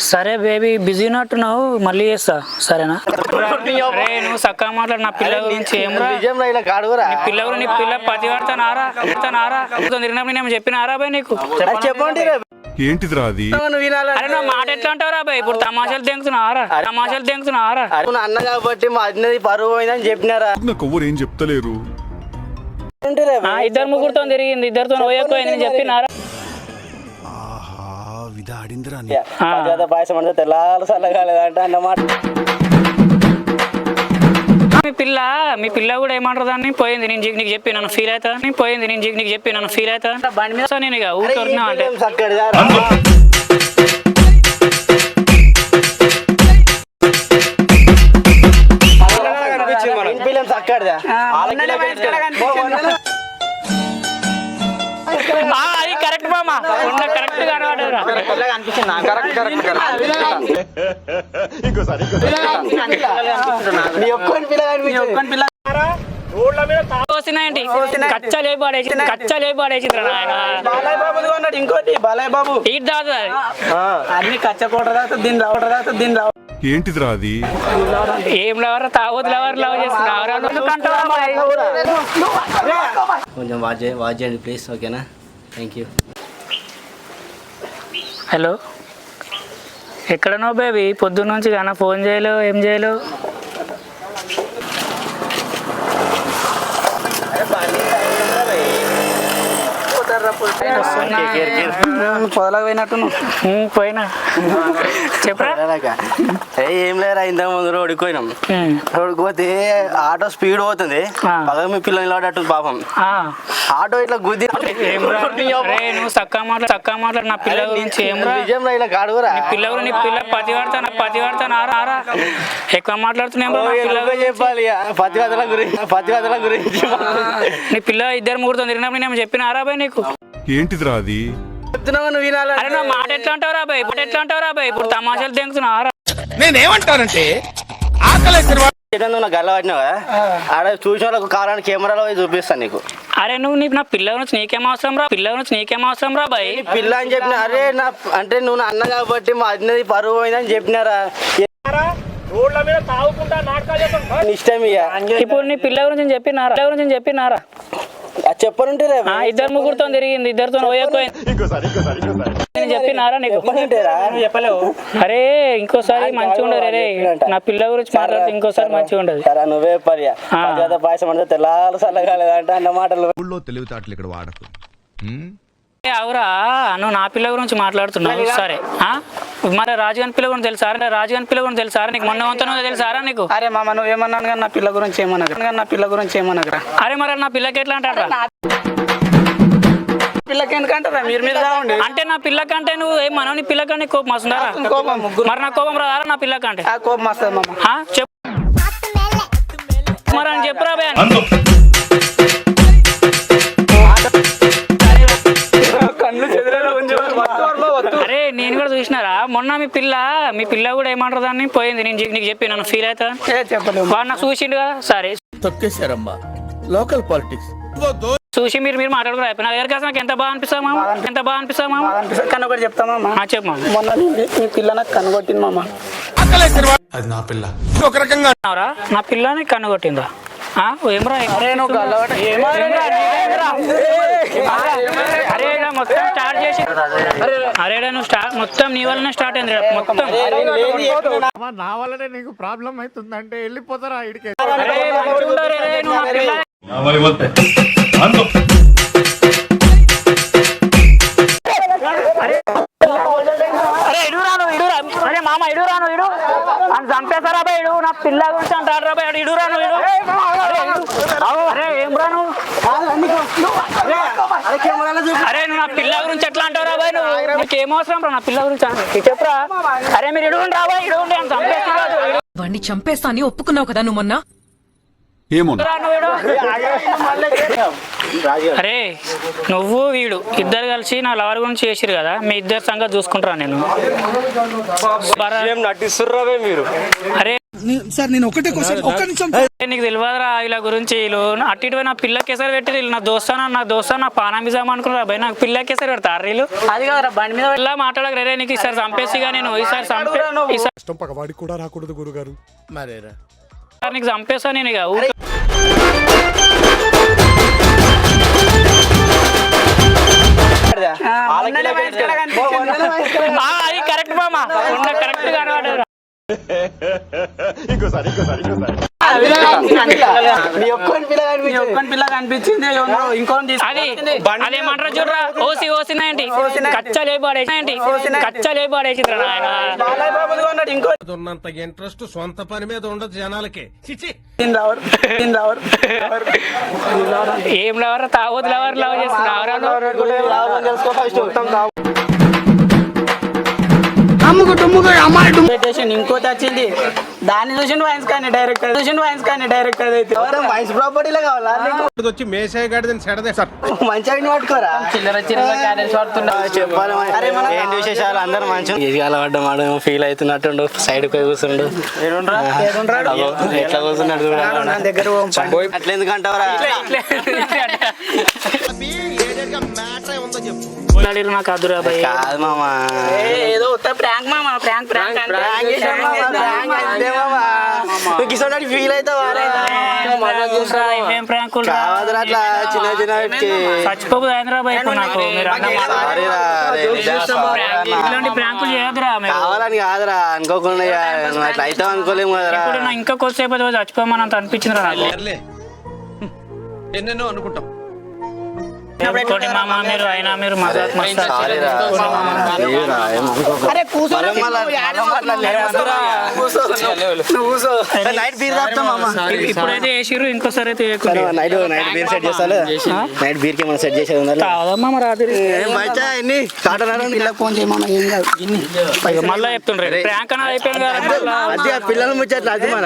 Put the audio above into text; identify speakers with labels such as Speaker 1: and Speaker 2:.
Speaker 1: సరే baby busy ఉన్నట్టున్నావు, మళ్ళీ చేస్తా సరేనా? అరే నువ్వు చక్కగా మాట్లాడు. నా పిల్ల గురించి ఏమరా పిల్ల నీ పిల్ల పతి పడతానారా తిరిగినప్పుడు నేను చెప్పినారా బాయ్ నీకు?
Speaker 2: చెప్పండి
Speaker 3: ఏంటిదిరా అది?
Speaker 1: అరే నా మాట ఎట్లా అంటావురా బాయ్? ఇప్పుడు తమాషాలు తెంగుతున్నారా?
Speaker 2: అన్న కాబట్టి మా అన్నది పరువు పోయిందని చెప్పినారా?
Speaker 3: నాకు ఎవరు ఏం చెప్తలేరు.
Speaker 1: ఇద్దరు ముగ్గురుతో తిరిగింది, ఇద్దరితో పోయకపోయింది నేను చెప్పినారా?
Speaker 2: పాయసం అంటే తెల్లారు చల్లగాలేదంటే అన్నమాట.
Speaker 1: మీ పిల్ల కూడా ఏమంటారు దాన్ని పోయింది నేను నీకు చెప్పి నన్ను ఫీల్ అవుతా పోయింది నేను నీకు చెప్పి నన్ను ఫీల్ అవుతా బండి మీద నేను ఇక ఊరుకున్నా అంటే అది కరెక్ట్ మామా కరెక్ట్ గా
Speaker 2: ఇంకోటి బాలయ్య బాబు అన్ని కచ్చపోవడం దీని
Speaker 3: ఏంటిదిరా అది?
Speaker 1: ఏం లవర్ తాగొద్దు లవ్ చేస్తున్నారు.
Speaker 2: కొంచెం వాచ్ చేయండి ప్లీజ్. ఓకేనా? Thank you.
Speaker 1: హలో ఎక్కడనో బేబీ పొద్దున్న నుంచి కానీ ఫోన్ చేయలేవు ఏం చేయలేవు? పోయినా చెప్పరా?
Speaker 2: ఏం లేరా, ఇంతకు ముందు రోడ్డుకి పోయినాం. రోడ్డుకి పోతే ఆటో స్పీడ్ పోతుంది, పగల మీ పిల్లలు నిలబడట్టు పాపం. ఆటో ఇట్లా గుద్ది
Speaker 1: నువ్వు చక్కగా మాట్లాడు. నా పిల్ల గురించి ఏమరా
Speaker 2: ఇలా కాడుగురా
Speaker 1: నీ పిల్ల పతి పడతానారా ఎక్కువ మాట్లాడుతున్నా
Speaker 2: చెప్పాలి. పతివతల గురించి
Speaker 1: నీ పిల్ల ఇద్దరు ముగ్గురుతో తిరిగినప్పుడు నేను చెప్పినారా బాయ్ నీకు?
Speaker 3: ఏంటిదిరా అది?
Speaker 2: చెప్తున్నావు నువ్వు వినాలి.
Speaker 1: అరే నా మాట ఎట్లా అంటావురా బాయ్? ఇప్పుడు తమాషాలు తెంగుతున్నారా?
Speaker 4: నేనేమంటానంటే
Speaker 2: నువ్వు నాకు గల్ల పట్టినావు కదా, ఆడ చూసిన వాళ్ళకు కావాలని కెమెరాలో చూపిస్తాను నీకు.
Speaker 1: అరే నువ్వు నా పిల్ల నుంచి నీకేం అవసరం రా బాయ్?
Speaker 2: పిల్ల అని చెప్పిన అరే నా అంటే నువ్వు నా అన్న కాబట్టి మా అన్నది పరువు పోయిందని చెప్పినారా? ఇష్టం ఇక
Speaker 1: ఇప్పుడు నీ పిల్ల గురించి చెప్పినారా?
Speaker 2: చెప్పనుంటే
Speaker 1: ఇద్దరు ముగ్గురుతో తిరిగింది, ఇద్దరితో పోయకపోయింది నేను చెప్పినారా నీకు?
Speaker 2: చెప్పలేవు.
Speaker 1: అరే ఇంకోసారి మంచిగా ఉండదు. అరే నా పిల్ల గురించి మాట్లాడితే ఇంకోసారి మంచిగా ఉండదు.
Speaker 2: నువ్వే పర్యా పాయసం అంటే తెల్లారు చల్లగాలేదంటే అన్న మాటలు
Speaker 3: తెలివితేటలు ఇక్కడ వాడకు.
Speaker 1: అవురా నువ్వు నా పిల్ల గురించి మాట్లాడుతున్నావు సరే. మరి రాజుగాని పిల్ల గురించి తెలుసారా? నీకు మొన్న వంతనో తెలుసారా నీకు?
Speaker 2: అరే మామ నువ్వు ఏమన్నాను కానీ నా పిల్ల గురించి ఏమనగరా?
Speaker 1: అరే మరి నా పిల్లకి ఎట్లా అంటారా?
Speaker 2: పిల్లకి ఎందుకంటారా మీరు మీద
Speaker 1: అంటే నా పిల్లకంటే నువ్వు ఏమన్నావు? నీ పిల్లకంటే కోపం వస్తుందా? మరి నా కోపం రాదా నా పిల్లకంటే?
Speaker 2: కోపం వస్తుంది మామ.
Speaker 1: చెప్పు మరి అని చెప్పురా బే. అరే నేను కూడా చూసినారా మొన్న మీ పిల్ల కూడా ఏమంటారు దాన్ని పోయింది నేను నీకు చెప్పి నన్ను ఫీల్ అవుతా వాడు నాకు చూసిండు కదా. సరే
Speaker 4: తొక్కేశారమ్మా లోకల్ పాలిటిక్స్
Speaker 1: చూసి మీరు మాట్లాడుకున్నారు అయిపోయి నా దగ్గర నాకు ఎంత బాగా అనిపిస్తామా
Speaker 2: కన్ను ఒకటి చెప్తామా?
Speaker 1: చెప్పమా.
Speaker 2: మొన్న మీ పిల్ల నాకు కనుగొట్టింది మామ.
Speaker 4: అది నా పిల్ల ఒక రకంగా
Speaker 1: నా పిల్లని కన్నుగొట్టిందా? ఏమరా అరేడా మొత్తం స్టార్ట్ చేసి అరేడా నువ్వు మొత్తం నీ వల్లనే స్టార్ట్ అయింది మొత్తం.
Speaker 4: నా వల్లనే నీకు ప్రాబ్లం అవుతుందంటే వెళ్ళిపోతారా ఇడికి?
Speaker 1: అరే మామ ఇడురాను అని చంపేశారా బాయ్? నా పిల్ల గురించి అంటారా బాయ్? ఇడురాను అరే ఏం రాను? అరే నువ్వు నా పిల్ల గురించి ఎట్లా అంటారా బాయ్? నీకు ఏమవసరం రా నా పిల్ల గురించి చెప్పురా. అరే మీరు ఇడుండి రాబోయ్ ఇడుండి అని చంపేసి
Speaker 5: వాడిని చంపేస్తా అని ఒప్పుకున్నావు కదా నువ్వు మొన్న,
Speaker 3: ఏమో
Speaker 1: అరే నువ్వు వీడు ఇద్దరు కలిసి నా లవర్ గురించి చేసిరు కదా, మీ ఇద్దరు సంగతి చూసుకుంటారా నేను.
Speaker 2: నటిస్తుర్రావే మీరు.
Speaker 1: అరే నీకు తెలియదురా ఇలా గురించి. వీళ్ళు అటు ఇటు నా పిల్లకేసరి పెట్టి వీళ్ళు నా దోస్తా నా పానామిజాం అనుకున్నారు అబ్బాయి, నాకు పిల్లకేసరి పెడతారు వీళ్ళు. అది కాదురా బండి మీద ఇలా మాట్లాడక రే, నీకు ఈసారి చంపేసిగా నేను, ఈసారి
Speaker 4: పగవాడికి కూడా రాకూడదు గురుగారు. మరేరా
Speaker 1: నీకు చంపేస్తా నేను ఇక. అది కరెక్ట్ మామా, కరెక్ట్ కనబడదు. అదేమంటారు చూడరా, ఓసిందేంటి కచ్చలే పడేసి
Speaker 5: ఉన్నంత ఇంట్రెస్ట్ సొంత పని మీద ఉండదు జనాలకి.
Speaker 1: ఏం లవర్ తాగోదు లవ్ చేస్తున్నారు.
Speaker 6: ఇంకోటి వచ్చింది దాన్ని చూసి వాయిన్స్ కానీ డైరెక్టర్ అయితే
Speaker 2: మైన్స్ ప్రాపర్టీలో కావాలా
Speaker 5: వచ్చి మేసే గడిదని సెడదే సార్
Speaker 2: మంచిగా పట్టుకోరా.
Speaker 6: చిల్లర
Speaker 2: చెప్పాలి ఏంటి విశేషాలు, అందరు మంచిగా అలవాడ్డ ఫీల్ అవుతున్నట్టు సైడ్ పోయి కూర్చుండు. ఎట్లా కూర్చున్నాడు అట్లా ఎందుకంటావరా.
Speaker 1: నాకు అదురా భయ్.
Speaker 2: కాదు మామా,
Speaker 6: ఏదో ప్రాంక్ మామా, ప్రాంక్
Speaker 2: ఫీల్ అవుతావా.
Speaker 1: ఏం ప్రాంకులు
Speaker 2: కాదు అట్లా చిన్న చిన్న
Speaker 1: చచ్చిపోదు హైదరాబాద్ నాకు. మీరు ఇలాంటి ప్రాంకులు చేయదురా.
Speaker 2: కావాలని కాదురా, అనుకోకుండా అట్లా అవుతాం అనుకోలేము కదరా.
Speaker 1: ఇంకా కొద్దిసేపు చచ్చిపోమని అనిపించిందిరా నాకు.
Speaker 5: ఎన్నెన్నో అనుకుంటాం.
Speaker 1: మామ మీరు అయినా మీరు
Speaker 2: ఇప్పుడైతే
Speaker 1: వేసిర్రు, ఇంకోసారి అయితే
Speaker 2: నైట్ బీర్ సెట్ చేస్తాను. నైట్ బీర్ కి సెట్ చేసేది
Speaker 1: కాదమ్మా రాత్రి
Speaker 6: ఫోన్ చేయమన్నా ఏం కాదు.
Speaker 1: మళ్ళీ చెప్తుండ్రు ప్రాంక్ అని అయిపోయింది కదా.
Speaker 2: పిల్లలు ముచ్చట్లు అది మన